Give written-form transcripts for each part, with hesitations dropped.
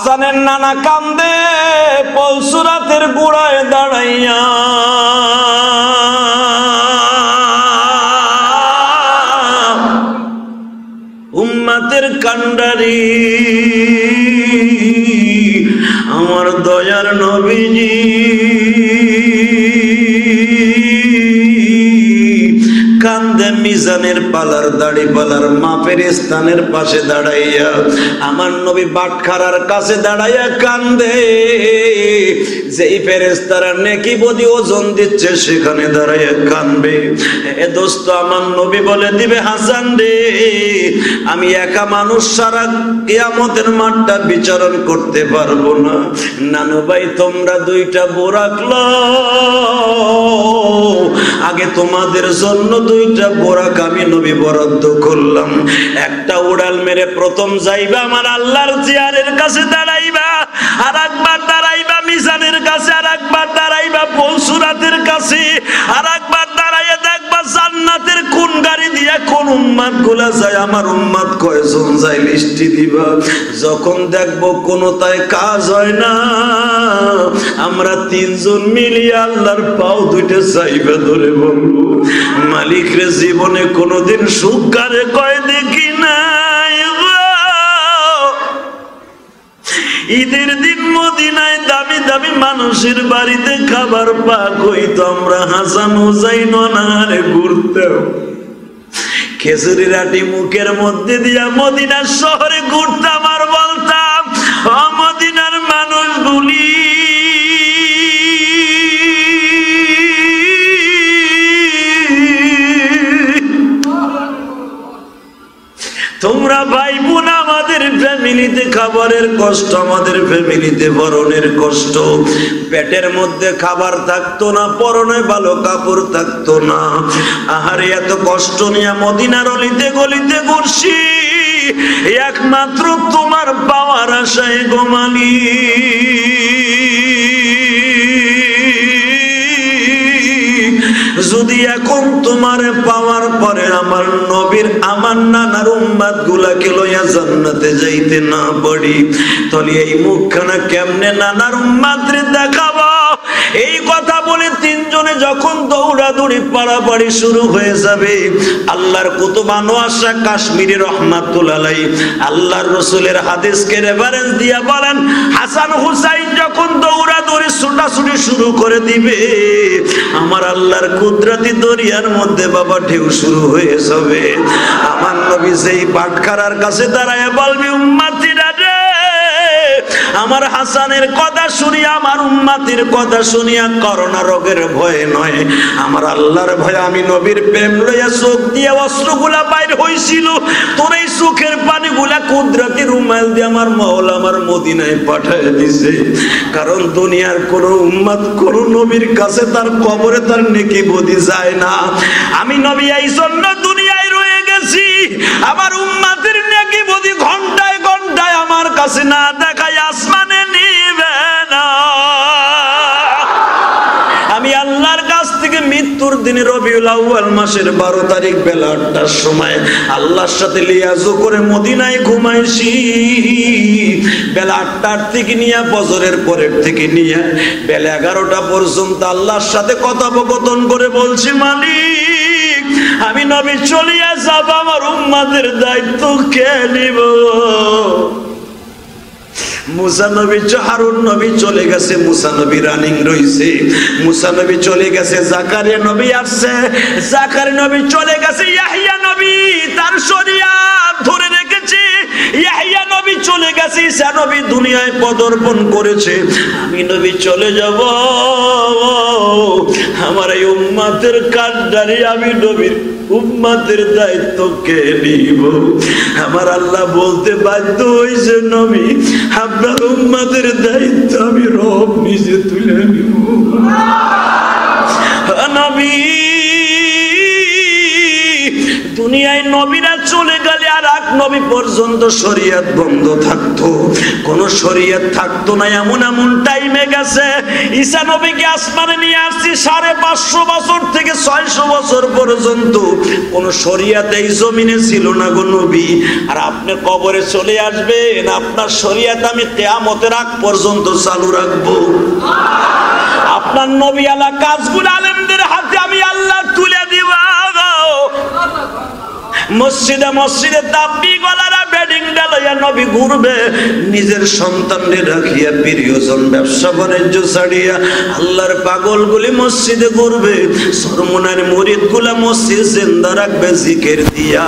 হাসানের নানা কান্দে পলসুরাতের গোড়ায় দাঁড়াইয়া। উম্মতের কান্ডারি আমার দয়ার নবীজি কান্দে মিজানের পালার দাড়ি পালার মাপের স্থানের পাশে দাঁড়াইয়া। আমার নবী বাটখারার কাছে দাঁড়াইয়া কান্দে। যেই ফেরেশতারা নেকি বদি ওজন দিচ্ছে সেখানে দাঁড়াইয়া কান্দবে। এ দোস্ত আমার নবী বলে দিবে, হাসান রে আমি একা মানুষ সারা কিয়ামতের মাঠটা বিচরণ করতে পারবো না। নানু ভাই তোমরা দুইটা বোরাক লও, আগে তোমাদের জন্য দুইটা বোরাক আমি নবী বরাদ্দ করলাম। একটা উড়াল মেরে প্রথম যাইবা আমার আল্লাহর চেয়ারের কাছে দাঁড়াইবা, আর একবার দাঁড়াইবা মিজানের কাছে, আর একবার দাঁড়াইবা পলসুরাতের কাছে, আর একবার দাঁড়াইয়া দেখবা জান্নাতের কোন গাড়ি দিয়া কোন উম্মত গুলা যায়, আমার উম্মত কয়জন যায় লিস্টি দিবা। যখন দেখবো কোনটায় কাজ হয় না, আমরা তিনজন মিলিয়ে আল্লাহর পাও দুইটা চাইবা ধরে বলবো, মালিক রে জীবনে কোনদিন সুখ কারে কয় দেখি নাই। ঈদের দিন মদিনায় দামি দামি মানুষের বাড়িতে খাবার পাক হইতো, আমরা হাসান হুসাইন অনাহারে ঘুরতাম। খেজুরি রাটি মুখের মধ্যে দিয়া মদিনার শহরে ঘুরতাম আর বলতাম, ও মদিনার মানুষগুলি তোমরা ভাই বোন, আমাদের ফ্যামিলিতে খাবারের কষ্ট, আমাদের ফ্যামিলিতে বরণের কষ্ট। পেটের মধ্যে খাবার থাকতো না, পরনে ভালো কাপড় থাকতো না। আহারে এত কষ্ট নিয়ে মদিনার অলিতে গলিতে ঘুরছি, একমাত্র তোমার পাওয়ার আশায় গো মালিক। যদি এখন তোমারে পাওয়ার পরে আমার নবীর আমার নানার উম্মত গুলাকে লইয়া জান্নাতে যাইতে না পারি, তাহলে এই মুখখানা কেমনে নানার উম্মতরে দেখাবো? এই কথা বলে তিনজনে যখন দৌড়াদৌড়ি পাড়াপাড়ি শুরু হয়ে যাবে, আল্লাহর কুতুব আনোয়ার শাহ কাশ্মীরি রহমাতুল্লাহ আলাইহি আল্লাহর রাসূলের হাদিসকে রেফারেন্স দিয়া বলেন, হাসান হুসাইন যখন দৌড়াদৌড়ি ছোটাছুটি শুরু করে দিবে, আমার আল্লাহর কুদরতি দরিয়ার মধ্যে বাবা ঢেউ শুরু হয়ে যাবে। আমার নবী সেই বাটখারার কাছে দাঁড়ায় বলবি, উম্মতিরা রে, আমার হাসানের কথা শুনিয়া, আমার উম্মতির কথা শুনিয়া করোনা রোগের ভয়ে নয়, আমার আল্লাহর ভয়ে আমি নবীর প্রেম লইয়া চোখ দিয়ে অশ্রুগুলা বাইর হইছিল, তোর এই চোখের পানিগুলা কুদরতি রুমাল দিয়ে আমার মওলা আমার মদিনায় পাঠায় দিছে। কারণ দুনিয়ার কোন উম্মত কোন নবীর কাছে তার কবরে তার নেকি বদি যায় না। আমি নবী এই জন্য দুনিয়ায় রয়ে গেছি, আমার উম্মতের নেকি বদি ঘন্টায় ঘন্টায় আমার কাছে না দেখায় আসমানে নিবে না। আমি আল্লাহর কাছ থেকে মৃত্যুর দিনে রবিউল আউয়াল মাসের 12 তারিখ বেলা 8টার সময় আল্লাহর সাথে লিয়াজু করে মদিনায় ঘুমাইছি। বেলা 8টার থেকে নিয়ে ফজরের পরের থেকে নিয়ে বেলা 11টা পর্যন্ত আল্লাহর সাথে কথোপকথন করে বলছি, মালিক আমি নবী চলিয়া যাব, আমার উম্মতের দায়িত্ব কে নিব? মুসা নবী হারুন নবী চলে গেছে, মুসা নবী রানিং রইছে, মুসা নবী চলে গেছে, জাকারিয়া নবী আসছে, জাকারিয়া নবী চলে গেছে, ইয়াহইয়া নবী তার শরিয়াত ধরে রেখেছে, ইয়াহইয়া নবী চলে গেছে, ঈসা নবী দুনিয়ায় পদার্পণ করেছে, আমি নবী চলে যাব। আমার এই উম্মতের কান্ডারি আমি নবীর উম্মতের দায়িত্ব কে নিব? আমার আল্লাহ বলতে বাধ্য হইছে, নবী আপনার উম্মতের দায়িত্ব আমি রব নিজে তুলে নিব। নবী দুনিয়ায় নবীরা চলে গেলে আর আর এক নবী পর্যন্ত শরীয়ত বন্ধ থাকতো, কোন শরীয়ত থাকতো না। এমন এমন টাইমে গেছে ঈসা নবীকে আসমানে নিয়ে আসছি 550 বছর থেকে 600 বছর পর্যন্ত কোন শরীয়ত এই জমিনে ছিল না গো নবী। আর আপনি কবরে চলে আসবেন, আপনার শরীয়ত আমি কিয়ামতের আগ পর্যন্ত চালু রাখবো। আপনার নবী আলা কাজগুলো আলেমদের হাতে আমি আল্লাহ তুলে দিব। মসজিদে মসজিদে তাবলীগ ওয়ালারা বেডিং ডালাইয়া নবী ঘুরবে, নিজের সন্তানদের রাখিয়া প্রিয়জন ব্যবসা বাণিজ্য ছাড়িয়া আল্লাহর পাগলগুলি মসজিদে ঘুরবে, সরমুনার মুরিদগুলা মসজিদ জিন্দা রাখবে জিকির দিয়া।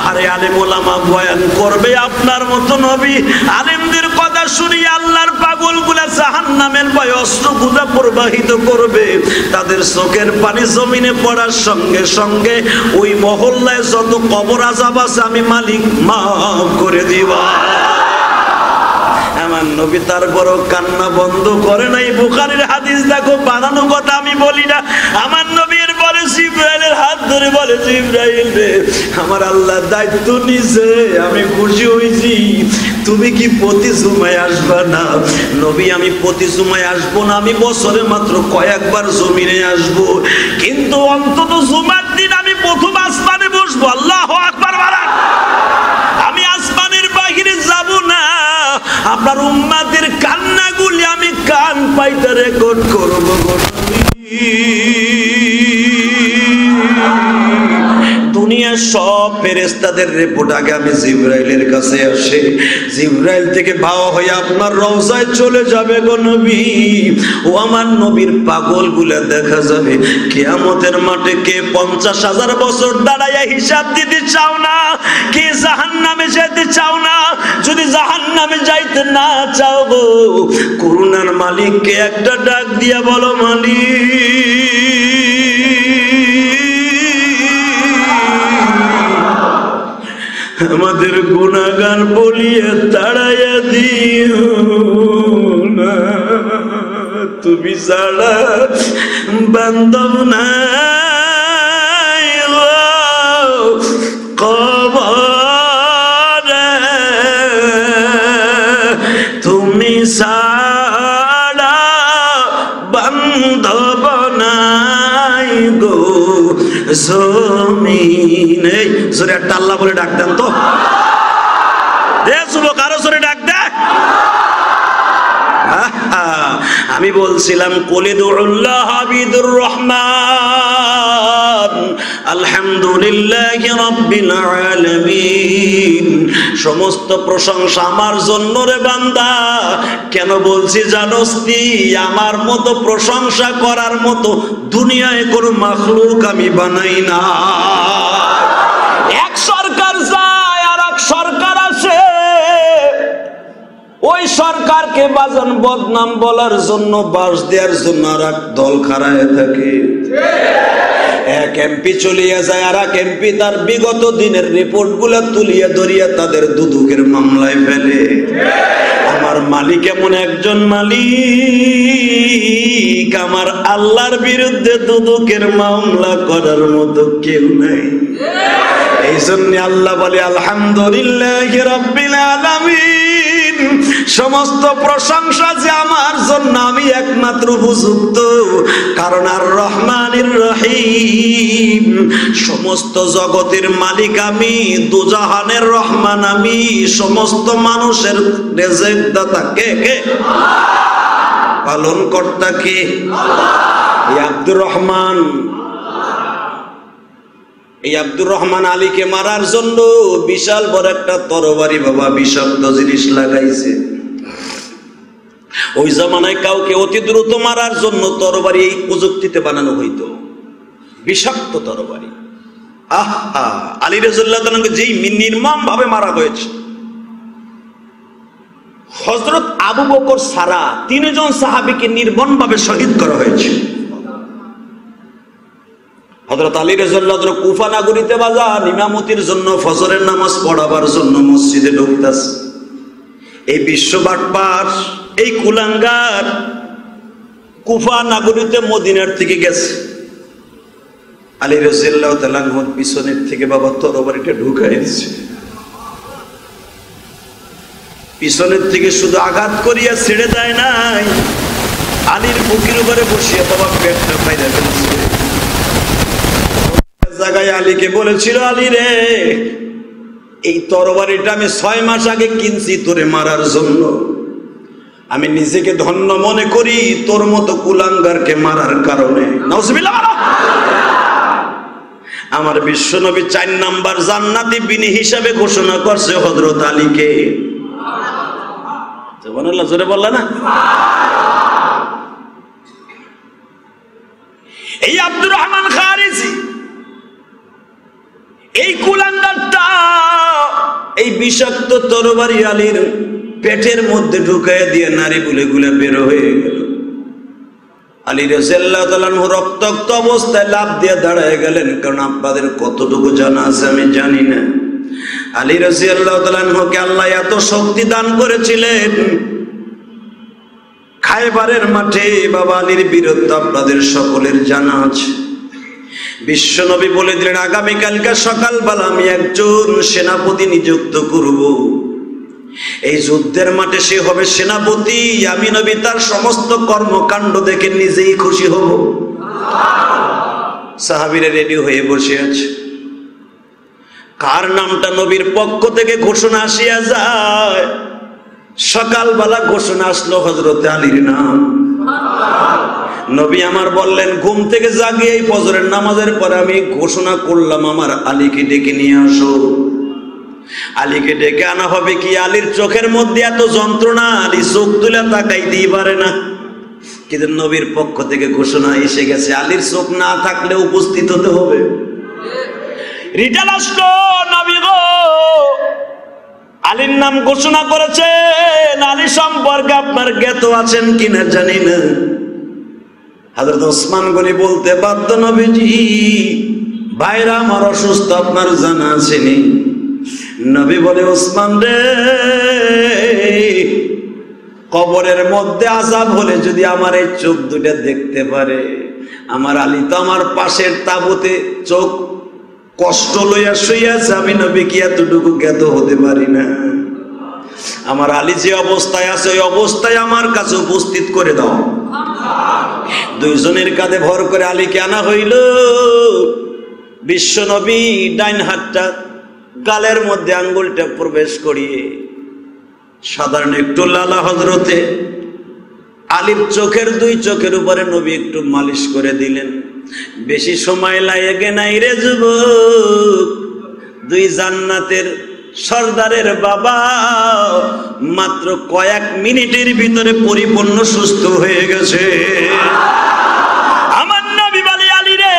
আরে আলেম ওলামা বয়ান করবে, আপনার মতো নবী আলেমদের কথা শুনিয়া আল্লাহর পাগলগুলা জাহান্নামের ভয়ে অশ্রুগুলা প্রবাহিত করবে। তাদের চোখের পানি জমিনে পড়ার সঙ্গে সঙ্গে ওই মহল্লায় যত কবর আযাব আছে আমি মালিক মাফ করে দিবা। আমার নবী তারপর কান্না বন্ধ করে নাই। বুখারীর হাদিস দেখো, বানানো কথা আমি বলি না। আমার নবীর পরে জিবরাইলের হাত ধরে বলে, জিবরাইল রে, আমার আল্লাহ দায়িত্ব নিছে, আমি খুশি হইছি, তুমি কি প্রতি জুমায় আসবা না? নবী, আমি প্রতি জুমায় আসবো না, আমি বছরে মাত্র কয়েকবার জমিনে আসবো, কিন্তু অন্তত জুমার দিন আমি প্রথম আসমানে বসবো। আল্লাহু আকবার বলেন। আমি আসমানের বাহিরে যাব না। আপনার উম্মতের কান্নাগুলি আমি কান পাইতে রেকর্ড করব। দুনিয়ার সব ফেরেশতাদের রিপোর্ট আগে আমি জিবরাইলের কাছে আসে, জিবরাইল থেকে ভাওয়া হয়ে আপনার রওজায় চলে যাবে গো নবী। ও আমার নবীর পাগলগুলা দেখা যাবে কিয়ামতের মাঠে। কে 50,000 বছর দাঁড়াইয়া হিসাব দিতে চাও না? কে জাহান্নামে যেতে চাও না? যদি জাহান্নামে যাইতে না চাও গো, করুণার মালিককে একটা ডাক দিয়া বলো, মালিক আমাদের গুনাহগার বলিয়া তাড়াইয়া দিও না, তুমি ছাড়া বান্ধব নাই কবরে, তুমি ছাড়া বান্ধব নাই গো জমিনে। জোরে একটা আল্লাহ বলে ডাক দেন তো, দে যুবক, আরো জোরে ডাক দে। আমি বলছিলাম কুলিদুল্লাহ হাবিদুর রহমান আলহামদুলিল্লাহি রাব্বিল আলামিন। সমস্ত প্রশংসা আমার জন্য রে বান্দা। কেন বলছি জানোস কি? আমার মতো প্রশংসা করার মতো দুনিয়ায় কোনো মাখলুক আমি বানাই না। এক সরকার যায় আর এক সরকার আসে, ওই সরকারকে বাজান বদনাম বলার জন্য, বাস দেওয়ার জন্য আর এক দল খাড়ায় থাকে। এক এমপি চলিয়া যায়, আর এক এমপি তার বিগত দিনের রিপোর্ট গুলা তুলিয়া ধরিয়া তাদের দুদুকের মামলায় ফেলে। আমার মালিক এমন একজন মালিক, আমার আল্লাহর বিরুদ্ধে দুদুকের মামলা করার মতো কেউ নাই। এই জন্য আল্লাহ বলে আলহামদুলিল্লাহি রাব্বিল আলামিন। সমস্ত প্রশংসা যে আমার জন্য, আমি একমাত্র উপযুক্ত, কারণ আর রহমানির রহিম, সমস্ত জগতের মালিক আমি, দুজাহানের রহমান আমি, সমস্ত মানুষের রিজিক দাতা কে? কে? পালন কর্তা কে? এই আব্দুর রহমান, এই আব্দুর রহমান আলীকে মারার জন্য বিশাল বড় একটা তরবারি বাবা বিষাক্ত জিনিস লাগাইছে। ওই জামানায় কাউকে অতি দ্রুত মারার জন্য তরবারি এই প্রযুক্তিতে বানানো হইতো, বিষাক্ত তরবারি। আহা, আলী রাদিয়াল্লাহু তাআলাকে যেই নির্মম ভাবে মারা হয়েছে, হযরত আবু বকর সারা 3 জন সাহাবীকে নির্মম ভাবে শহীদ করা হয়েছে। হযরত আলী রাদিয়াল্লাহু তাআলা কুফা নগরীতে বাজার ইমামতির জন্য ফজরের নামাজ পড়াবার জন্য মসজিদে ঢুকতেছে। এই বিশ্ববাটপার, এই কুলাঙ্গার কুফা নগরীতে মদিনার থেকে গেছে। আলী রাদিয়াল্লাহু তাআলা পিছনের থেকে বাবা তরবারিটা ঢুকাই দিয়েছে। পিছনের থেকে শুধু আঘাত করিয়া ছেড়ে দেয় নাই, আলীর বুকের উপরে বসিয়ে বাবা পেটটা ফাইরা ফেলছে। জায়গায় আলীকে বলেছিল, আলী রে, এই তরবারিটা আমি 6 মাস আগে কিনছি তোরে মারার জন্য। আমি নিজেকে ধন্য মনে করি তোর মতো কুলাঙ্গারকে মারার কারণে। নাউজুবিল্লাহ। আমার বিশ্বনবী 4 নাম্বার জান্নাতি বিনি হিসাবে ঘোষণা করছে হযরত আলীকে। সুবহানাল্লাহ, জোরে বললা না? এই আব্দুর রহমান খারিজি, এই কুলাঙ্গারটা এই বিষাক্ত তরবারি আলীর পেটের মধ্যে ঢুকাইয়া দিয়ে নারী গুলে গুলে বের হয়ে গেল। আলী রাদিয়াল্লাহু তাআলা আনহু রক্তাক্ত অবস্থায় লাফ দিয়ে দাঁড়ায় গেলেন। কারণ আপনাদের কতটুকু জানা আছে আমি জানি না, আলী রাদিয়াল্লাহু তাআলা আনহুকে আল্লাহ এত শক্তি দান করেছিলেন, খায়বারের মাঠে বাবা আলীর বীরত্ব আপনাদের সকলের জানা আছে। বিশ্বনবী বলে দিলেন, আগামীকালকে সকালবেলা আমি একজন সেনাপতি নিযুক্ত করব। এই যুদ্ধের মাঠে সে হবে সেনাপতি। আমি নবী তার সমস্ত কর্মকাণ্ড দেখে নিজেই খুশি হব। সাহাবীরা রেডি হয়ে বসে আছে। কার নামটা নবীর পক্ষ থেকে ঘোষণা আসিয়া যায়? সকালবেলা ঘোষণা আসলো হযরতে আলীর নাম। নবী আমার বললেন, ঘুম থেকে জাগিয়ে এই ফজরের নামাজের পরে আমি ঘোষণা করলাম, আমার আলীকে ডেকে নিয়ে আসো। আলীকে ডেকে আনা হবে কি? আলীর চোখের মধ্যে এত যন্ত্রণা, আলী চোখ তুলে তাকাইতেই পারে না। কিন্তু নবীর পক্ষ থেকে ঘোষণা এসে গেছে, আলীর চোখ না থাকলে উপস্থিত হতে হবে। রিটাল আসলো, নবী গো, আলীর নাম ঘোষণা করেছেন। আলী সম্পর্কে আপনার জ্ঞাত আছেন কিনা জানি না। হযরত ওসমান গনি বলতে বাধ্য, নবীজি ভাইরা আমার অসুস্থ, আপনার জানা আছেনি? নবী বলে, ওসমান রে, কবরের মধ্যে আযাব হলে যদি আমার এই চোখ দুটা দেখতে পারে, আমার আলী তো আমার পাশের তাবুতে চোখ কষ্ট লইয়া শুইয়াছে, আমি নবী কি এতটুকু জ্ঞাত হতে পারি না? আমার আলী যে অবস্থায় আছে ওই অবস্থায় আমার কাছে উপস্থিত করে দাও। দুইজনের কাঁধে ভর করে আলীকে আনা হইল। বিশ্ব নবী ডাইন হাতটা গালের মধ্যে আঙ্গুলটা প্রবেশ করিয়ে সাধারণ একটু লালা হযরতে আলীর চোখের 2 চোখের উপরে নবী একটু মালিশ করে দিলেন। বেশি সময় লাগে নাই রে যুবক, 2 জান্নাতের সর্দারের বাবা মাত্র কয়েক মিনিটের ভিতরে পরিপূর্ণ সুস্থ হয়ে গেছে। আমার নবী বলে, আলী রে,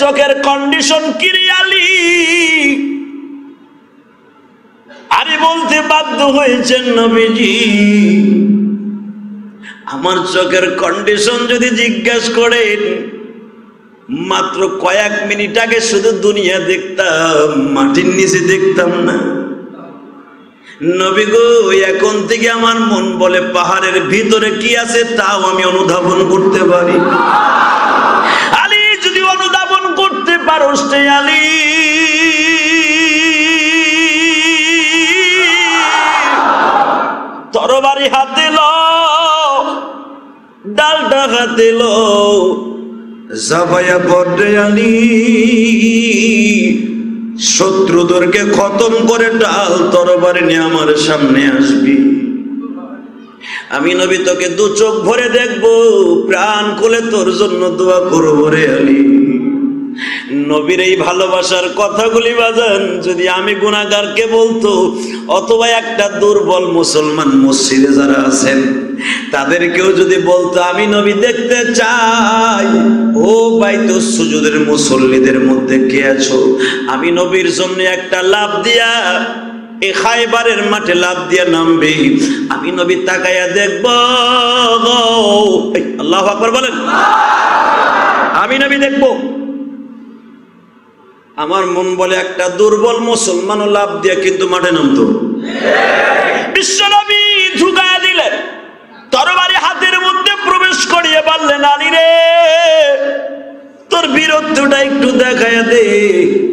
চোখের কন্ডিশন কি রে আলী? আলী বলতে বাধ্য হয়েছেন, নবীজি আমার চোখের কন্ডিশন যদি জিজ্ঞাসা করেন, মাত্র কয়েক মিনিট আগে শুধু দুনিয়া দেখতাম, মাটির নিচে দেখতাম না। নবী গো, এখন থেকে আমার মন বলে পাহাড়ের ভিতরে কি আছে তাও আমি অনুধাবন করতে পারি। আলী যদি অনুধাবন করতে পারো, সে আলী তরবারি হাতে লও, ডালটা হাতে লও, জাবায়া পড়ে আলী শত্রুদেরকে খতম করে ডাল তরবারি নিয়ে আমার সামনে আসবি। আমি নবী তোকে 2 চোখ ভরে দেখবো, প্রাণ খুলে তোর জন্য দোয়া করবো রে আলী। নবীর এই ভালোবাসার কথাগুলি বাজান যদি আমি গুনাহগারকে বলতো, অথবা একটা দুর্বল মুসলমান মসজিদে যারা আছেন তাদেরকেও যদি বলতো, আমি নবী দেখতে চাই, ও বাইত সুজুদের মুসল্লিদের মধ্যে কে আছো, আমি নবীর জন্য একটা লাফ দিয়া এই খায়বারের মাঠে লাফ দিয়া নামবে, আমি নবী তাকাইয়া দেখব। আল্লাহু আকবার বলেন। আমি নবী দেখব। আমার মন বলে একটা দুর্বল মুসলমানও লাফ দিয়ে কিন্তু মাঠে নামতো। বিশ্ব নবী ঝুঁকায়া দিলেন, তরবারি হাতের মধ্যে প্রবেশ করিয়ে বললেন, আলী রে, তোর বীরত্বটা একটু দেখায়া দে,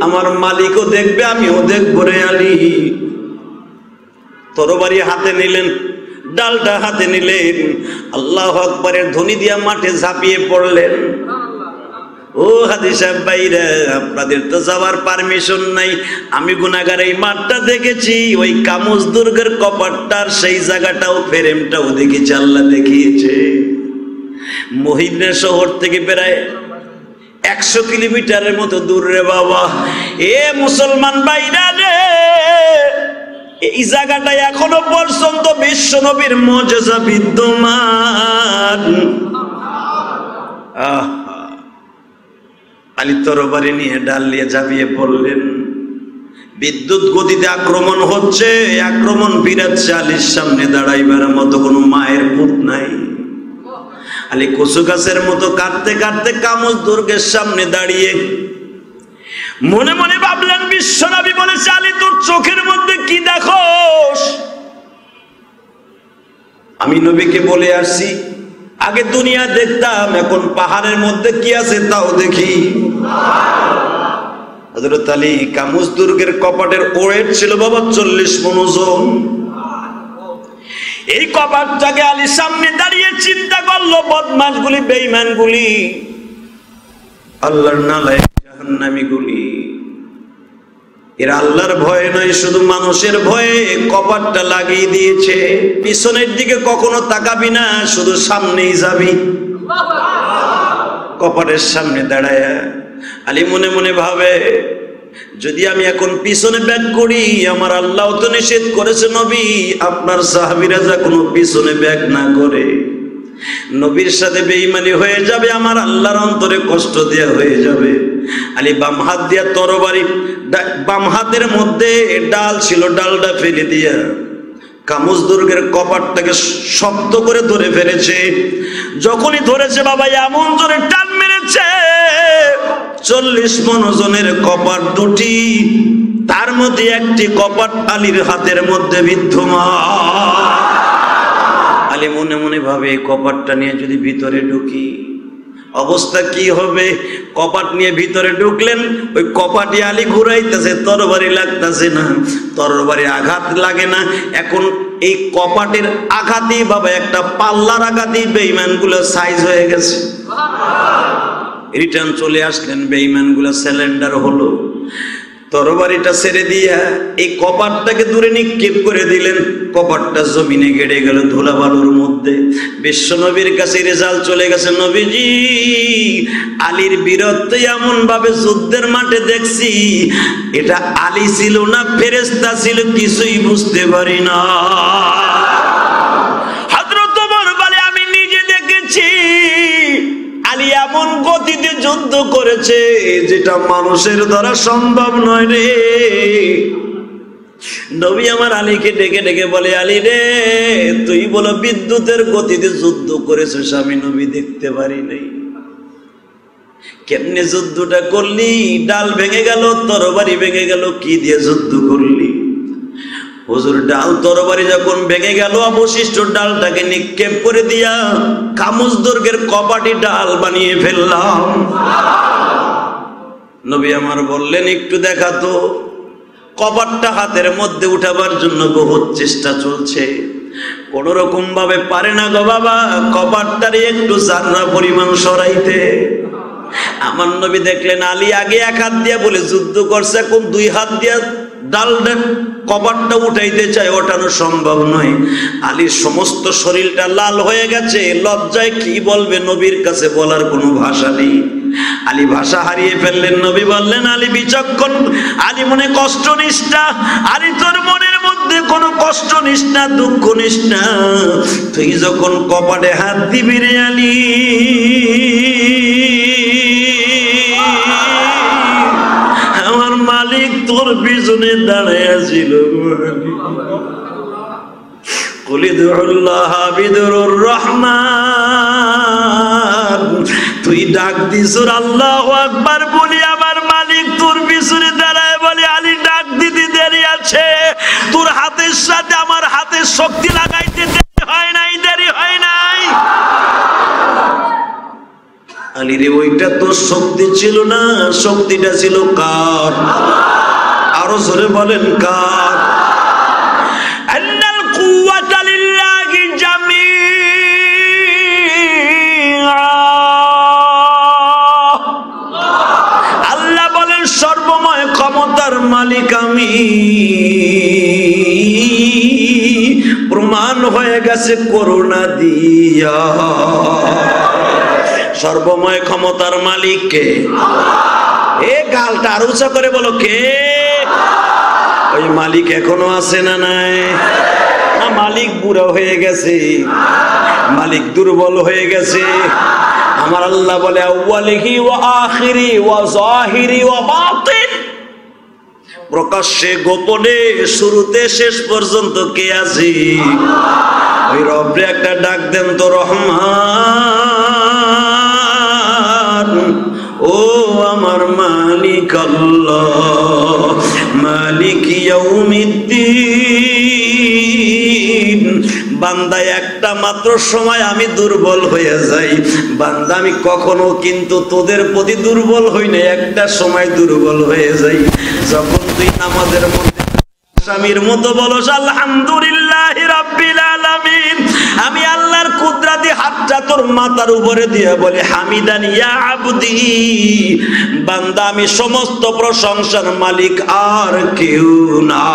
আমার মালিকও দেখবে আমিও দেখবো রে আলী। তরবারি হাতে নিলেন, ডালটা হাতে নিলেন, আল্লাহু আকবারের ধ্বনি দিয়া মাঠে ঝাঁপিয়ে পড়লেন। ও হাজী সাহেব ভাইরা, আপনাদের তো যাওয়ার পারমিশন নাই। আমি গুনাহগার এই মাঠটা দেখেছি, ওই কামুজ দুর্গের কপাটটার সেই জায়গাটাও ফ্রেমটাও দেখেছি, আল্লাহ দেখিয়েছে। মহিনা শহর থেকে প্রায় 100 কিলোমিটারের মতো দূর রে বাবা। এ মুসলমান ভাইরা রে, এই জায়গাটায় এখনো পর্যন্ত বিশ্ব নবীর মুজিজা বিদ্যমান। আলী তরবারি নিয়ে ডাল নিয়ে ঝাঁপিয়ে পড়লেন। বিদ্যুৎ গতিতে আক্রমণ হচ্ছে, আক্রমণ বিরাচ্ছে। আলীর সামনে দাঁড়াইবার মতো কোনো মায়ের পুত নাই। আলী কচু গাছের মতো কাটতে কাটতে কামুজ দুর্গের সামনে দাঁড়িয়ে মনে মনে ভাবলেন, বিশ্বনবী বলেছে, আলী তোর চোখের মধ্যে কি দেখোস? আমি নবীকে বলে আসছি, আগে দুনিয়া দেখতাম, এখন পাহাড়ের মধ্যে কি আছে তাও দেখি। হযরত আলী কামুজ দুর্গের কপাটের ওয়েট ছিল বাবা 40 মণ ওজন। এই কপাটটাকে আলীর সামনে দাঁড়িয়ে চিন্তা করলো, বদমাশগুলি, বেঈমানগুলি, আল্লাহর নালায়েক জাহান্নামীগুলি, এরা আল্লাহর ভয়ে নয়, শুধু মানুষের ভয়ে কপাটটা লাগিয়ে দিয়েছে। পিছনের দিকে কখনো তাকাবি না, শুধু সামনেই যাবি। কপাটের সামনে দাঁড়ায় আলী মনে মনে ভাবে, যদি আমি এখন পিছনে ব্যাক করি, আমার আল্লাহ তো নিষেধ করেছে নবী আপনার সাহাবীরা যা কোনো পিছনে ব্যাক না করে, নবীর সাথে বেঈমানি হয়ে যাবে, আমার আল্লাহর অন্তরে কষ্ট দেয়া হয়ে যাবে। আলী বাম হাত দিয়া তরবারি, বাম হাতের মধ্যে ডাল ছিল, ডালটা ফেলে দিয়া কামুজ দুর্গের কপাটটাকে শক্ত করে ধরে ফেলেছে। যখনই ধরেছে বাবা, এমন জোরে টান মেরেছে, 40 মণ ওজনের কপাট দুটি, তার মধ্যে একটি কপাট আলীর হাতের মধ্যে বিদ্যমান। আলী মনে মনে ভাবে, কপাটটা নিয়ে যদি ভিতরে ঢুকি অবস্থা কি হবে। কপাট নিয়ে ভিতরে ঢুকলেন, ওই কপাটি আলী ঘুরাইতেছে, তরবারি লাগতেছে না, তরবারি আঘাত লাগে না। এখন এই কপাটের আঘাতই বাবা একটা পাল্লার আঘাতই বেঈমানগুলো সাইজ হয়ে গেছে। রিটার্ন চলে আসলেন, বেঈমানগুলো সিলিন্ডার হলো। তরবারিটা ছেড়ে দিয়া এই কপাটটাকে দূরে নিক্ষেপ করে দিলেন। কপাটটা জমিনে গেড়ে গেল ধুলাবালুর মধ্যে। বিশ্বনবীর কাছে রেজাল্ট চলে গেছে, নবীজি আলীর বীরত্ব এমন ভাবে যুদ্ধের মাঠে দেখছি, এটা আলী ছিল না ফেরেশতা ছিল কিছুই বুঝতে পারি না। হযরত ওমর বলে, আমি নিজে দেখেছি আলী এমন গতিতে যুদ্ধ করেছে যেটা মানুষের দ্বারা সম্ভব নয় রে। নবী আমার আলীকে ডেকে ডেকে বলে, আলী রে, তুই বলো বিদ্যুতের গতিতে যুদ্ধ করেছিস, আমি নবী দেখতে পারি নাই। কেমনে যুদ্ধটা করলি? ডাল ভেঙে গেল, তরবারি ভেঙে গেল, কি দিয়ে যুদ্ধ করলি? হুজুর, ডাল তরবারি যখন ভেঙে গেল, অবশিষ্ট ডালটাকে নিক্ষেপ করে দিয়া কামুজ দুর্গের কপাটি ডাল বানিয়ে ফেললাম। নবী আমার বললেন, একটু দেখাতো। কপাটটা হাতের মধ্যে উঠাবার জন্য বহুত চেষ্টা চলছে, কোন রকম ভাবে পারে না গো বাবা কপাটটারে একটু জাররা পরিমাণ সরাইতে। আমার নবী দেখলেন আলী আগে এক হাত দিয়া বলে যুদ্ধ করছে, এখন 2 হাত দিয়া ডালটা কপাটটা উঠাইতে চায়, ওঠানো সম্ভব নয়। আলীর সমস্ত শরীরটা লাল হয়ে গেছে, লজ্জায় কি বলবে, নবীর কাছে বলার কোনো ভাষা নেই। আলী ভাষা হারিয়ে ফেললেন। নবী বললেন, আলী বিচক্ষণ, আলী মনে কষ্ট নিস না, আলী তোর মনের মধ্যে কোনো কষ্ট নিস না, দুঃখ নিস না। তুই যখন কপাটে হাত দিবি রে আলী, আমার মালিক তোর পিছনে দাঁড়াইয়া ছিল। তুই ডাক দিস আল্লাহু আকবার বলি, আমার মালিক তোর পিছনে দাঁড়ায় বলে, আলী ডাক দিতে দেরি আছে, তোর হাতের সাথে আমার হাতের শক্তি লাগাইতে দেরি হয় নাই, দেরি হয় নাই। আলী রে, ওইটা তোর শক্তি ছিল না, শক্তিটা ছিল কার? আরো জোরে বলেন কার? মুসলমান হয়ে গেছে করোনা দিয়া। সর্বময় ক্ষমতার মালিক কে? এ গালটা আর উঁচা করে বলো কে? ওই মালিক এখনো আছে না নাই? না, মালিক বুড়া হয়ে গেছে, মালিক দুর্বল হয়ে গেছে। আমার আল্লাহ বলে আউয়ালিহি ওয়া আখিরি ওয়া যাহিরি ওয়া বাতিন, প্রকাশ্যে গোপনে শুরুতে শেষ পর্যন্ত কে আছে? ওই রবরে একটা ডাক দেন তো, রহমান ও আমার মালিক আল্লাহ, মালিক ইয়াউমিদ্দিন। বান্দা একটা মাত্র সময় আমি দুর্বল হয়ে যাই, বান্দা আমি কখনো কিন্তু তোদের প্রতি দুর্বল হই না, একটা সময় দুর্বল হয়ে যাই যখন তুই নামাজের মধ্যে স্বামীর মতো বলস আলহামদুলিল্লাহি রাব্বিল আলামিন। আমি আল্লাহর কুদরতি হাতটা তোর মাথার উপরে দিয়ে বলি হামিদান ইয়া আবদি, বান্দা আমি সমস্ত প্রশংসার মালিক আর কেউ না।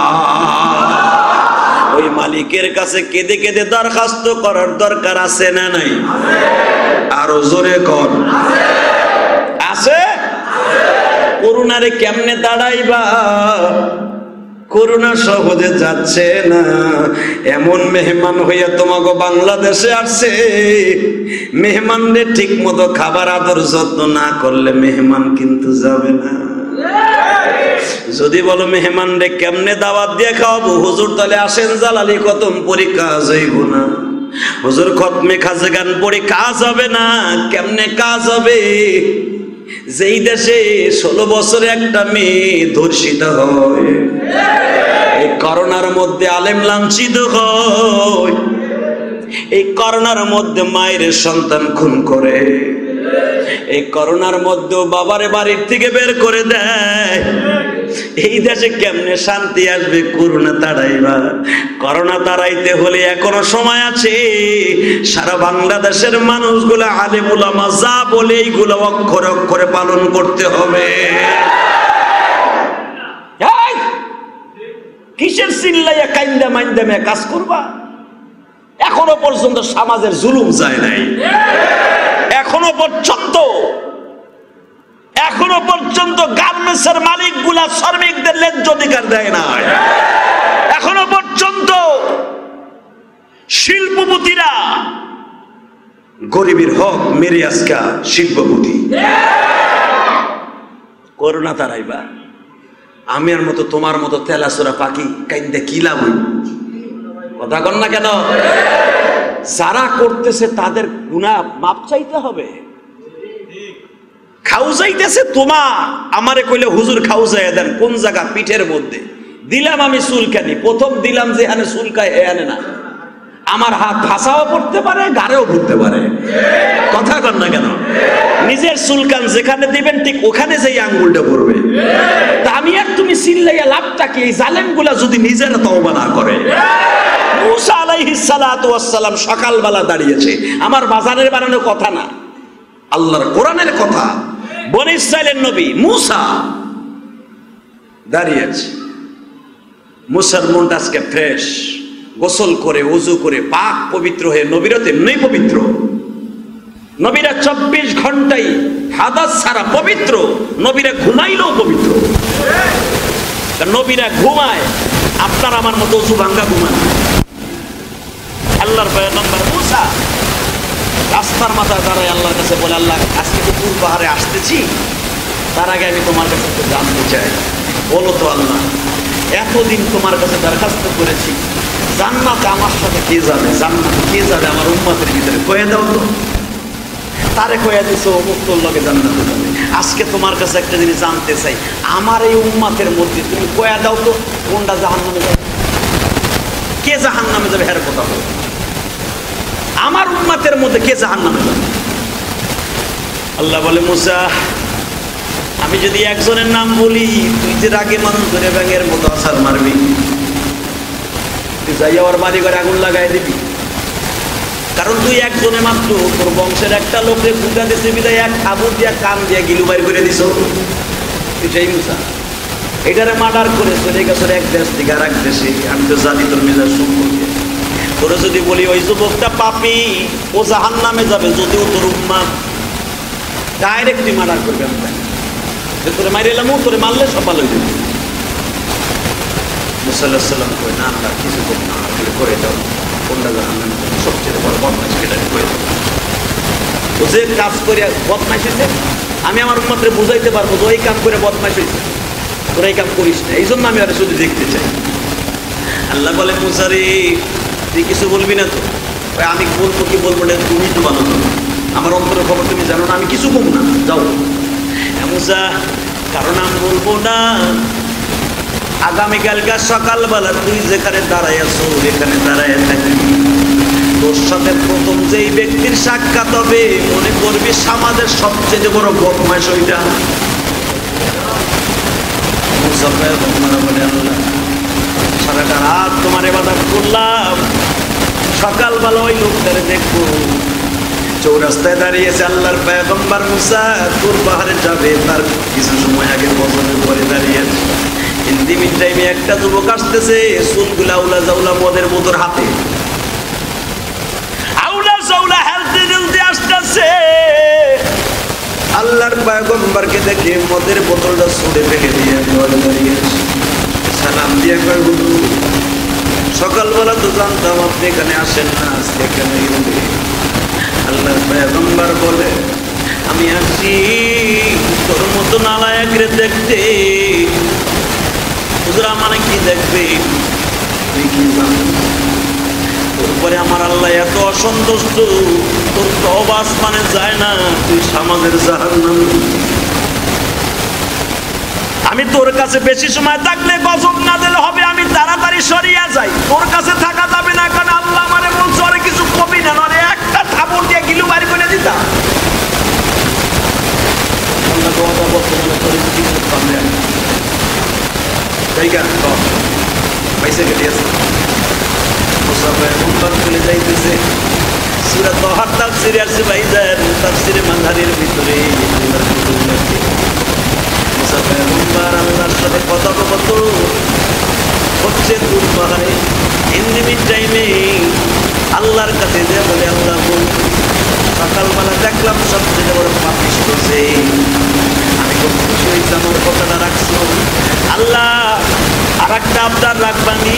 ওই মালিকের কাছে কেঁদে কেঁদে দরখাস্ত করার দরকার আছে না নাই? আরো জোরে কর, আছে? করোনারে কেমনে দাঁড়াইবা? করোনা সহজে যাচ্ছে না, এমন মেহমান হইয়া তোমাকে বাংলাদেশে আসছে, মেহমানদের ঠিক মতো খাবার আদর যত্ন না করলে মেহমান কিন্তু যাবে না। যদি বলো মেহমান রে কেমনে দাওয়াত দিয়ে খাওয়াবো, হুজুর তাহলে আসেন জালালি খতম পড়ি কাজ হইব না, হুজুর খতমে খাজে গান পড়ি কাজ হবে না। কেমনে কাজ হবে? যেই দেশে 16 বছরে একটা মেয়ে ধর্ষিত হয়, এই করোনার মধ্যে আলেম লাঞ্ছিত হয়, এই করোনার মধ্যে মায়ের সন্তান খুন করে, এই করোনার মধ্যেও বাবারে বাড়ির থেকে বের করে দেয়, এই দেশে কেমনে শান্তি আসবে? করোনা তাড়াইবা। করোনা তাড়াইতে হলে এখনো সময় আছে। সারা বাংলাদেশের মানুষগুলো আলেম উলামা যা বলে এইগুলো অক্ষরে অক্ষরে পালন করতে হবে। কিসের চিল্লাইয়া কাইন্দা মাইন্দা কাজ করবা? এখনো পর্যন্ত সমাজের জুলুম যায় নাই, এখনো পর্যন্ত গার্মেন্টসের মালিকগুলা শ্রমিকদের ন্যায্য অধিকার দেয় না, এখনো পর্যন্ত শিল্পপতিরা গরিবের হক মেরে আজকা শিল্পপতি। করোনা তারাইবা। আমি আর মতো তোমার মতো তেলাসোরা পাখি কাইন্দা কি লাভ? কথা কন না কেন? যারা করতেছে তাদের গুনাহ মাপ চাইতে হবে। খাউজাইতেছে তোমা, আমারে কইলে হুজুর খাউজাইয়া দেন, কোন জায়গা? পিঠের মধ্যে দিলাম আমি চুলকানি, প্রথম দিলাম যেখানে চুলকায় এখানে না, আমার হাত ভাষাও পড়তে পারে, গাড়েও পড়তে পারে। কথা কন না কেন? নিজের চুলকান যেখানে দিবেন ঠিক ওখানে যেই আঙ্গুলটা পড়বে। তা আমি আর তুমি চিল্লাইয়া লাভটা কি? এই জালেমগুলা যদি নিজেরা তওবা না করে। মুসা আলাইহিস সালাতু ওয়াস সালাম সকালবেলা দাঁড়িয়েছে, আমার বাজারের বানানো কথা না, আল্লাহর কোরআনের কথা। বনি ইসরাইলের নবী মুসা দাঁড়িয়েছে। মুসার মনটা আজকে ফ্রেশ, গোসল করে ওযু করে পাক পবিত্র হয়ে, নবীরা তেমনি পবিত্র। নবীরা 24 ঘন্টাই হাদাস ছাড়া পবিত্র, নবীরা ঘুমাইলেও পবিত্র। নবীরা ঘুমায়, আপনার আমার মতো ওযু ভাঙ্গা ঘুমান। আল্লাহর পয়গম্বর মুসা রাস্তার মাথায় দাঁড়ায় আল্লাহর কাছে বলে, আল্লাহ আজকে তো তুর পাহাড়ে আসতেছি, তার আগে আমি তোমার কাছে একটু জানতে চাই, বলো তো আল্লাহ, এতদিন তোমার কাছে দরখাস্ত করেছি, জান্নাতে আমার সাথে কে যাবে? জান্নাতে কে যাবে আমার উম্মতের ভিতরে? কয়ে দাও তো। তারে কয়ে দিছো মুক্তর লগে জান্নাতে যাবে। আজকে তোমার কাছে একটা জিনিস জানতে চাই, আমার এই উম্মতের মধ্যে তুমি কয়ে দাও তো কোনটা জাহান্নামে যাবে? কে জাহান্নামে যাবে? হের কথা বলো, আমার উম্মতের মধ্যে কে জাহান্নামে যাবে? আল্লাহ বলে, মুসা আমি যদি একজনের নাম বলি, তুই যে রাগে মানুষ ধরে ব্যাঙের মতো আছাড় মারবি, তুই যাইয়া ওর বাড়ি ঘরে আগুন লাগাই দিবি। কারণ তুই একজনে মাত্র, তোর বংশের একটা লোকরে ফুটা দিছে বিদায় এক আবুর দিয়া কান দিয়া গিলু বাইর করে দিছ। তুই সেই মুসা এটারে মার্ডার করে চলে গেছ এক দেশ থেকে আর এক দেশে। আমি তো জানি তোর মেজাজ সম্পর্কে, তোরে যদি বলি ওই যুবকটা পাপী, ও জাহান্নামে যাবে, যদিও তোর উম্মাদ, ডাইরেক্টলি মার্ডার করবে। আমরা তোরে মারি এলাম, তোরে মারলে সব ভালো হয়ে যাবে। মুসা আলাইহিস সালাম কই, না আমরা কিছু করব না, করে দাও, কোনটা জাহান্নামে সবচেয়ে বড় বদমাইশ কেটে করে দাও। ও যে কাজ করে বদমাইশ হয়েছে, আমি আমার উম্মতরে বুঝাইতে পারবো যে ওই কাম করে বদমাইশ হয়েছে, তোরা এই কাম করিস না। এই জন্য আমি আর শুধু দেখতে চাই। আল্লাহ বলে, মুসা রে তুই কিছু বলবি না তো? আমি বলবো কি বলবো না, তুমি তো ভালো জানো, আমার অন্তরের খবর তুমি জানো না, আমি কিছু বলবো না, যাও। মুসা, কারণ আমি বলবো না, আগামীকালকার সকালবেলা তুই যেখানে দাঁড়ায় আছো এখানে দাঁড়ায় থাকি, তোর সাথে প্রথম যেই ব্যক্তির সাক্ষাৎ হবে মনে করবি সমাজের সবচেয়ে বড় বদমাইশ ওইটা। সারাটা রাত তোমার ইবাদত করলাম, সকালবেলা ওই লোকটারে দেখবো চৌরাস্তায় দাঁড়িয়েছে আল্লাহর পয়গম্বর মুসা, তোর পাহাড়ে যাবে তার কিছু সময় আগে বছরের পরে দাঁড়িয়েছে। হিন্দি মিড টাইমে একটা যুবক আসতেছে, চুলগুলা আউলা জাউলা মদের বোতল হাতে, আউলা জাউলা হেলতে হেলতে আসতেছে। আল্লাহর পয়গম্বরকে দেখে মদের বোতলটা ছুঁড়ে ফেলে দিয়ে দাঁড়িয়েছে, সালাম দিয়ে কয়, হুজুর সকালবেলা তো জানতাম আপনি এখানে আসেন না, আজকে এখানে গেলে। আল্লাহর পয়গম্বর বলে, আমি আসি তোর মতো নালায়েক রে দেখতে। হুজুর মানে কি দেখবে, তুই কি জানো? তোরপরে আমার আল্লাহ এত অসন্তুষ্ট, তোর তওবা আসমানে যায় না, তুই সমাজের জাহান্নাম। আমি তোর কাছে বেশি সময় থাকলে গজব নাযিল হবে, আমি তাড়াতাড়ি সরিয়া যাই, তোর কাছে থাকা যাবে না, কারণ আল্লাহ আমারে বলছে আরে কিছু কবি না, আরে একটা থাপড় দিয়ে গিলু বাড়ি করে দিতাম। আল্লাহ দোয়াটা বর্তমানে তোর কি করতে হবে জায়গা তো পয়সা কেটে আছে। মুসা পয়গম্বর চলে যাইতেছে, সূরা তাহার তাফসীরে আছে ভাইজান, তাফসীরে মানহারির ভিতরে আল্লাহর হুকুম আছে। মুসা পয়গম্বর আল্লাহর সাথে কথোপকথন হচ্ছে দূর পাহাড়ে। হিন্দি মিড টাইমে আল্লাহর কাছে যে বলে, আল্লাহ সকালবেলা দেখলাম সবচেয়ে বড় পাপিষ্ট যে, আমি খুব খুশি হয়েছি আমার কথাটা রাখছো। আল্লাহ আর একটা আবদার রাখবানি,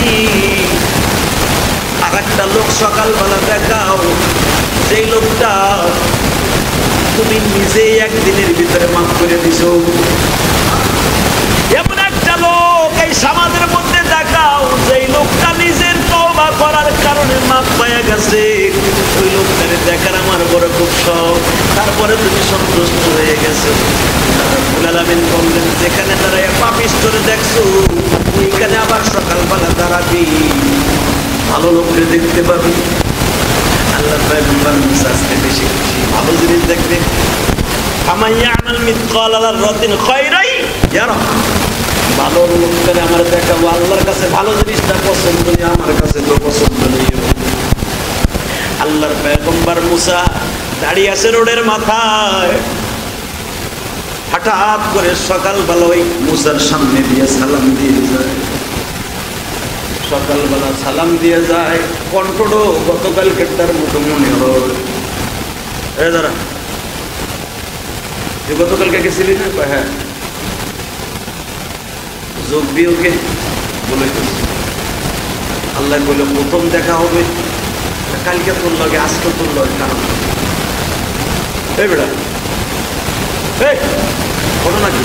আর একটা লোক সকালবেলা দেখাও, সেই লোকটা তুমি নিজেই একদিনের ভিতরে মাফ করে দিছো। এমন একটা লোক এই সমাজের মধ্যে দেখাও, যেই লোকটা নিজের তওবা করার কারণে মাফ পাওয়া গেছে। ওই লোকটারে দেখার আমার বড় খুব শখ, তারপরে তুমি সন্তুষ্ট হয়ে গেছো। রাব্বুল আলামিন বললেন, যেখানে দাঁড়ায় পাপিষ্ঠরে দেখছো ওইখানে আবার সকালবেলা দাঁড়াবি, ভালো লোককে দেখতে পাবি। আল্লাহর পয়গম্বর মুসা আজকে বেশি খুশি, ভালো জিনিস দেখবে। ফামান ইয়ামাল মিসকালা যাররাতিন খায়রান ইয়ারা, ভালো লোককে আমার দেখাবো। আল্লাহর কাছে ভালো জিনিসটা পছন্দ নেই, আমার কাছে তো পছন্দ নেই। আল্লাহর পয়গম্বর মুসা দাঁড়িয়ে আছে রোডের মাথায়, হঠাৎ করে সকালবেলা ওই মুসার সামনে দিয়ে সালাম দিয়ে যায়। সকালবেলা সালাম দিয়ে যায়, কণ্ঠটো গতকালকে তার মতো মনে হয়। দাঁড়া, তুই গতকালকে গেছিলি না? হ্যাঁ। যোগ বিয়োগে বলে আল্লাহ বলে, প্রথম দেখা হবে কালকে তোর লগে, আজকে তোর লগে। কারণ এই বেড়া বলো নাকি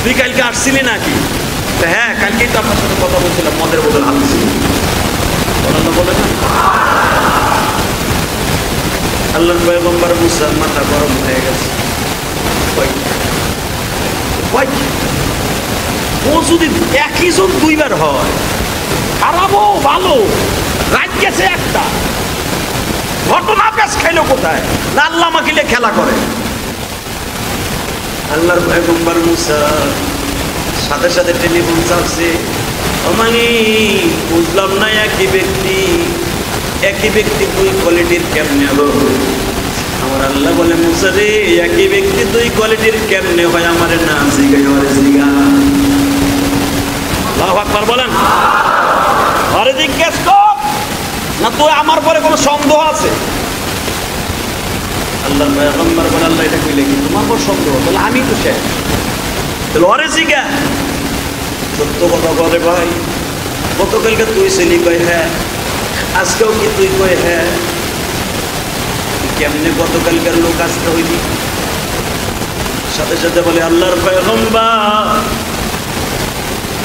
তুই কালকে আসছিলি নাকি? হ্যাঁ, কালকেই তো আপনার সাথে কথা বলছিলাম, মদের বোতল হালছিল। বলে না, আল্লাহর পয়গম্বর মুসার মাথা গরম হয়ে গেছে। ও যদি একই জন দুইবার হয়, খারাপও ভালো, রাত গেছে একটা, ঘটনা পেশ খাইলো কোথায় না? আল্লাহ মাকিলে খেলা করে। আল্লাহর পয়গম্বর মুসা সাথে সাথে টেলিফোন চাচ্ছে, আমি বুঝলাম না একই ব্যক্তি দুই কোয়ালিটির কেমনে হবে? আমার আল্লাহ বলে, মুসা রে একই ব্যক্তি দুই কোয়ালিটির কেমনে হয়? আমারে না জিগাই, আমারে জিগা। আল্লাহু আকবার বলেন, আরে জিজ্ঞেস কর না, তো আমার পরে কোনো সন্দেহ আছে? আল্লাহ পয়গম্বর বলে, আল্লাহ এটা কইলে কি তোমার পর সন্দেহ? তাহলে আমি তো শেষ। তাহলে অরে জিগা সত্য কথা বলে ভাই, গতকালকে তুই ছিলি কই হ্যাঁ, আজকেও কি তুই কই হ্যাঁ, কেমনে গতকালকার লোক আজকে হইলি? সাথে সাথে বলে আল্লাহর পয়গম্বর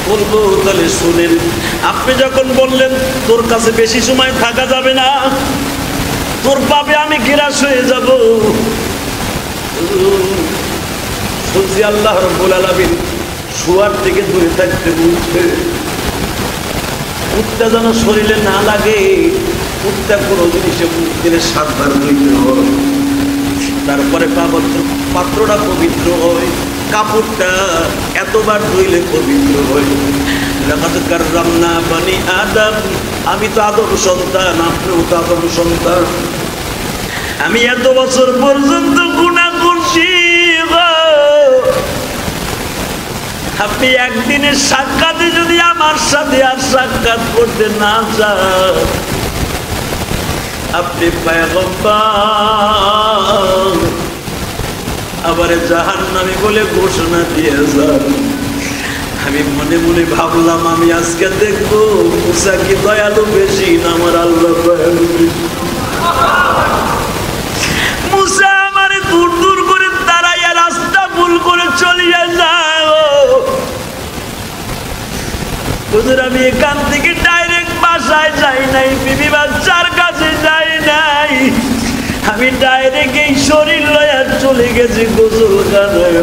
বলবো তাহলে শুনেন, আপনি যখন বললেন তোর কাছে বেশি সময় থাকা যাবে না, তোর পাবে আমি গিরাস হয়ে যাব, শুনছি আল্লাহ রাব্বুল আলামিন শুয়ার থেকে দূরে থাকতে বলছে, উঠটা যেন শরীরে না লাগে, উঠটা কোনো জিনিসে মুখ দিলে 7 বার ধুইতে হয়, তারপরে পাত্রটা পবিত্র হয়, কাপড়টা এতবার ধুইলে পবিত্র হয়। লাকাদ কাররামনা বানি আদম, আমি তো আদম সন্তান, আপনিও তো আদম সন্তান, আমি এত বছর পর্যন্ত গুনাহ করছি, আপনি একদিনের সাক্ষাতে যদি আমার সাথে আর সাক্ষাৎ করতে না চান, আপনি পয়গম্বর আবার জাহান্নামী বলে ঘোষণা দিয়ে যান। আমি মনে মনে ভাবলাম আমি আজকে দেখবো মুসা কি দয়ালু বেশি না আমার আল্লাহ দয়ালু বেশি। মুসা আমার দূর দূর করে দাঁড়াইয়া রাস্তা ভুল করে চলিয়ে যায়, হুজুর আমি এখান থেকে ডাইরেক্ট বাসায় যাই নাই, বিবি বাচ্চার কাছে যাই নাই, আমি ডাইরেক্ট এই শরীর লয়া চলে গেছি গোসলখানায়,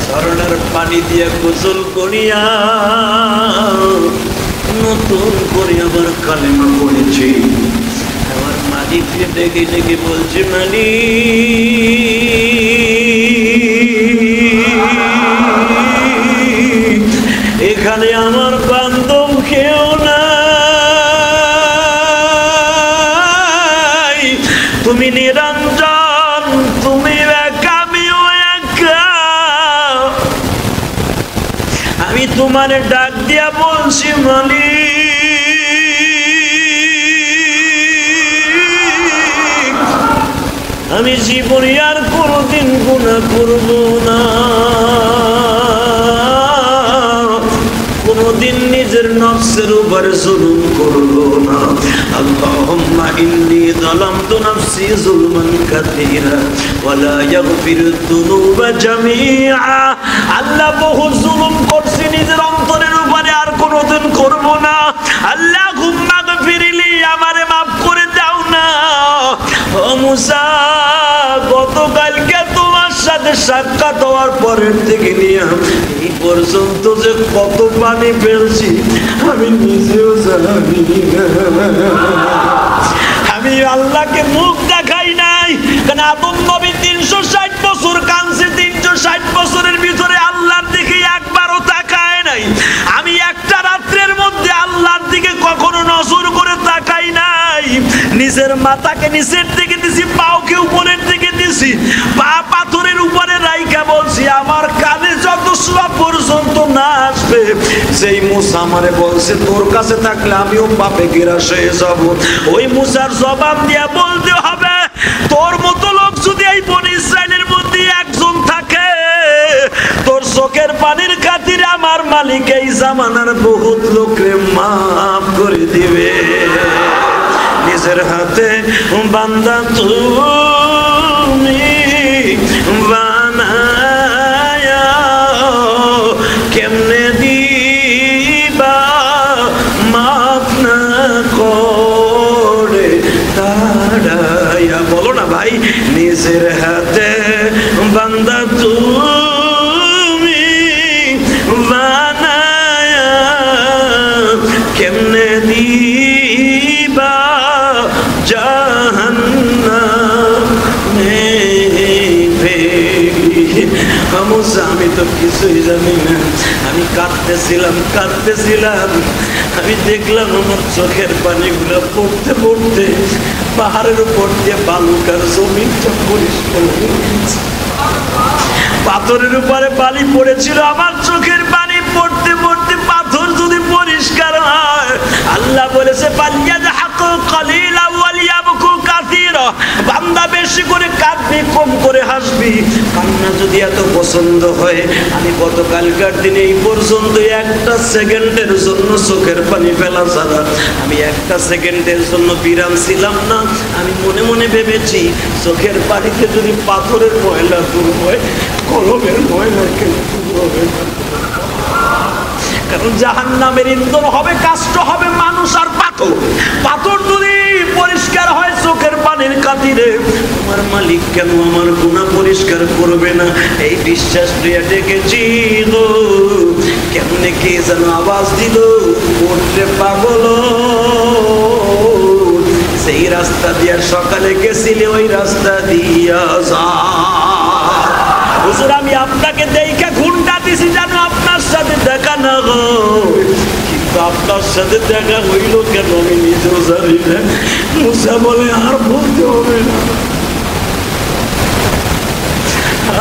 ঝরনার পানি দিয়ে গোসল করিয়া নতুন করে আবার কালেমা পড়েছি। আমার মালিককে ডেকে ডেকে বলছি, মালিক এখানে আমার বান্ধব কেউ নাই, তুমি নিরঞ্জন, তুমি একা, আমিও একা, আমি তোমার ডাক দিয়া বলছি মালিক আমি জীবনে আর কোনোদিন গুনাহ করব না, কোনদিন নিজের নফসের উপরে জুলুম করব না। আল্লাহুম্মা ইন্নী যালামতু নাফসি যুলমান কাসীরা ওয়া লা ইয়াগফিরুদ যুনুবা জামিআ, আল্লাহ বহু জুলুম করছি নিজের অন্তরের উপরে, আর কোনদিন করব না। আল্লাহুম্মা গফিরলি, আমারে maaf করে দাও না। ও মুসা গতকালকে তোমার সাথে সাক্ষাৎ হওয়ার পরের থেকে নিয়ে এই পর্যন্ত যে কত পানি ফেলছি আমি নিজেও জানি না, আমি আল্লাহকে মুখ দেখাই নাই, কারণ আদম নবী 360 বছর কাঁদছে, 360 বছরের ভিতরে আল্লাহর দিকে একবারও তাকায় নাই, আমি একটা রাত্রের মধ্যে আল্লাহর দিকে কখনো নজর করে তাকাই নাই, নিজের মাথাকে নিচের দিকে দিছি, পাওকে উপরের দিকে দিছি, পা পাথরের উপরে রাইখা বলছি আমার কানে যত সোয়া পর্যন্ত না আসবে। সেই মুসা আমারে বলছে তোর কাছে থাকলে আমিও পাপে গিরাস হয়ে যাব। ওই মুসার জবাব দিয়া বলতে হবে তোর মতো লোক যদি এই বনি ইসরাইলের মধ্যে একজন থাকে, তোর চোখের পানির খাতিরে আমার মালিক এই জামানার বহুত লোককে মাফ করে দিবে। নিজের হাতে বান্দা তুমি বানায়া কেমনে দিবা মাফ না করে তাড়াইয়া, বলো না ভাই, নিজের হাতে বান্দা তুমি বানায়া কেমনে দিবা জাহান্নামে ফেলে। আমি তো কিছুই জানি না, আমি কাঁদতেছিলাম, আমি দেখলাম আমার চোখের পানিগুলো পড়তে পড়তে পাহাড়ের উপর দিয়ে বালুকার জমিনটা পরিষ্কার হয়ে গেছে, পাথরের উপরে বালি পড়েছিল, আমার চোখের পানি পড়তে পড়তে পাথর যদি পরিষ্কার হয় আল্লাহ বলেছে ফালইয়াযহাকু কালিলা ওয়ালিয়াবকু কাসীরা, বান্দা বেশি করে কাঁদবি কম করে হাসবি। কান্না যদি এত পছন্দ হয়, আমি গতকালকার দিনে এই পর্যন্ত একটা সেকেন্ডের জন্য চোখের পানি ফেলা ছাড়া আমি একটা সেকেন্ডের জন্য বিরাম ছিলাম না। আমি মনে মনে ভেবেছি চোখের পানিতে যদি পাথরের ময়লা দূর হয়, কলমের ময়লা কেন দূর হবে না? কারণ জাহান্নামের ইন্ধন হবে, কাষ্ট হবে মানুষ আর পাথর। পাথর যদি পরিষ্কার হয় চোখের পানির খাতিরে, আমার মালিক কেন আমার গুনাহ পরিষ্কার করবে না? এই বিশ্বাস নিয়ে ডেকেছি গো। কেমনে কে যেন আওয়াজ দিল, ওরে পাগল, সেই রাস্তা দিয়া সকালে গেছিলে ওই রাস্তা দিয়া যা। হুজুর আমি আপনাকে দেখা ঘুমটা দিছি জানো আপনার সাথে দেখা না হয়, কিন্তু আপনার সাথে দেখা হইল কেন আমি নিজেও জানি না। মুসা বলে আর বলতে হবে না,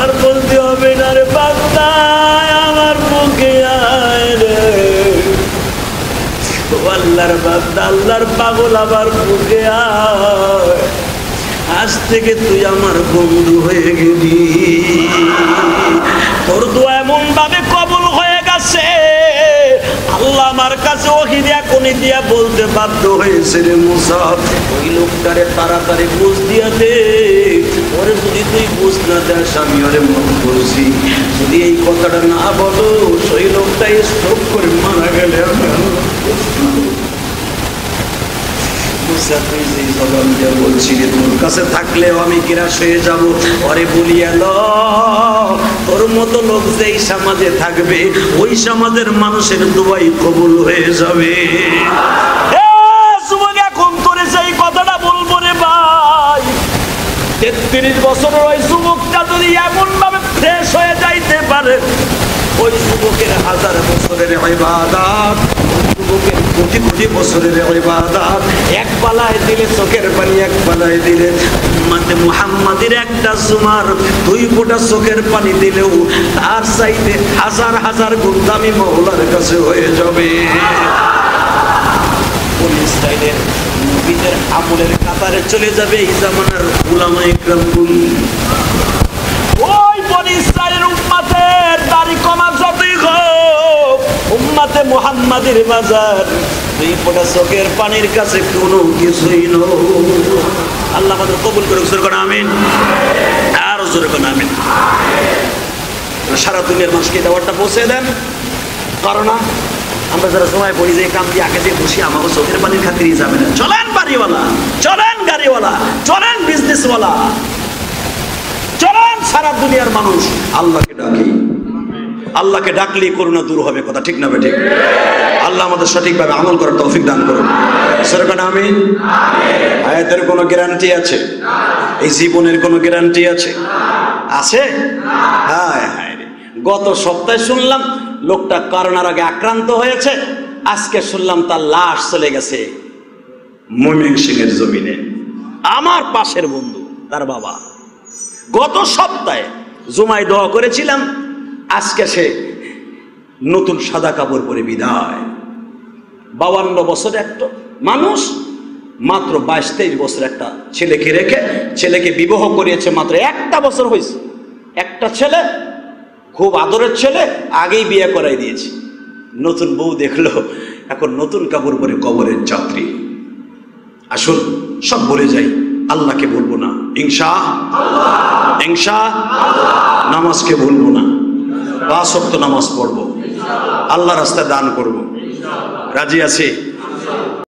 আর বলতে হবে না রে বান্দা, আমার বুকে আয় রে। আল্লাহর বান্দা, আল্লাহর পাগল, আমার বুকে আয়। আজ থেকে তুই আমার বন্ধু হয়ে গেলি। তোর দোয়া এমন ভাবে কবুল হয়ে গেছে, আল্লাহ আমার কাছে ওহী দিয়া কোনি দিয়া বলতে বাধ্য হয়েছে, রে মুসা ওই লোকটারে তাড়াতাড়ি বুঝ দিয়া দে। ওরে যদি তুই বুঝ না দেস আমি ওরে মন করছি। যদি এই কথাটা না বলো, সেই লোকটা স্ট্রোক করে মারা গেলে আমি তোর কাছে থাকলেও আমি গ্রাস হয়ে যাবো। ওরে বলিয়া ল, তোর মতো লোক যেই সমাজে থাকবে ওই সমাজের মানুষের দোয়াই কবুল হয়ে যাবে। এখন তোরে সেই কথাটা বলবো রে ভাই, 33 বছরের ওই যুবকটা যদি এমন ভাবে ফ্রেশ হয়ে যাইতে পারে, ওই যুবকের 1000 বছরের ইবাদত, যুবকের কোটি কোটি বছরের ইবাদত এক পালায় দিলে, চোখের পানি এক পালায় দিলে, উম্মতে মুহাম্মাদের একটা জুমার 2 ফোঁটা চোখের পানি দিলেও তার চাইতে 1000 1000 গুণ দামি মওলার কাছে হয়ে যাবে। কোন ইসরাইলের নবীদের আমলের কাতারে চলে যাবে এই জামানার উলামায়ে কেরাম। ওই বনি ইসরাইলের উম্মতের দাড়ি কমা যতই হোক, উম্মতে মুহাম্মাদের বাজার 2 ফোঁটা চোখের পানির কাছে কোনো কিছুই নয়। আল্লাহ আমাদের কবুল করুক, জোরে করে আমিন। আর জোরে করে আমিন। সারা দুনিয়ার মানুষকে দাওয়াতটা পৌঁছে দেন। কারণ আমরা যারা সময় পড়ি যে কাম দিয়ে আগে দিয়ে বসি, আমাকে চোখের পানির খাতিরই যাবে না। চলেন বাড়িওয়ালা, চলেন গাড়িওয়ালা, চলেন বিজনেসওয়ালা, চলেন সারা দুনিয়ার মানুষ আল্লাহকে ডাকি। আল্লাহকে ডাকলেই করোনা দূর হবে, কথা ঠিক না বেঠিক? আল্লাহ আমাদের সঠিকভাবে আমল করার তৌফিক দান করুন। সরকার আমিন। আয়াতের কোনো গ্যারান্টি আছে? এই জীবনের কোনো গ্যারান্টি আছে? আছে? হায় হায় রে, গত সপ্তাহে শুনলাম লোকটা করোনার আগে আক্রান্ত হয়েছে, আজকে শুনলাম তার লাশ চলে গেছে ময়মনসিংহের জমিনে। আমার পাশের বন্ধু, তার বাবা গত সপ্তাহে জুমায় দোয়া করেছিলাম, আজকে সে নতুন সাদা কাপড় পরে বিদায়। 52 বছরের একটা মানুষ মাত্র 22-23 বছর একটা ছেলেকে রেখে, ছেলেকে বিবাহ করিয়েছে মাত্র 1 বছর হয়েছে। একটা ছেলে, খুব আদরের ছেলে, আগেই বিয়ে করাই দিয়েছে। নতুন বউ দেখলো, এখন নতুন কাপড় পরে কবরের যাত্রী। আসুন সব বলে যাই, আল্লাহকে বলবো না, ইনশাআল্লাহ। নামাজকে বলবো না, 5 ওয়াক্ত নামাজ পড়বো, আল্লাহ রাস্তায় দান করবো, রাজি আছি।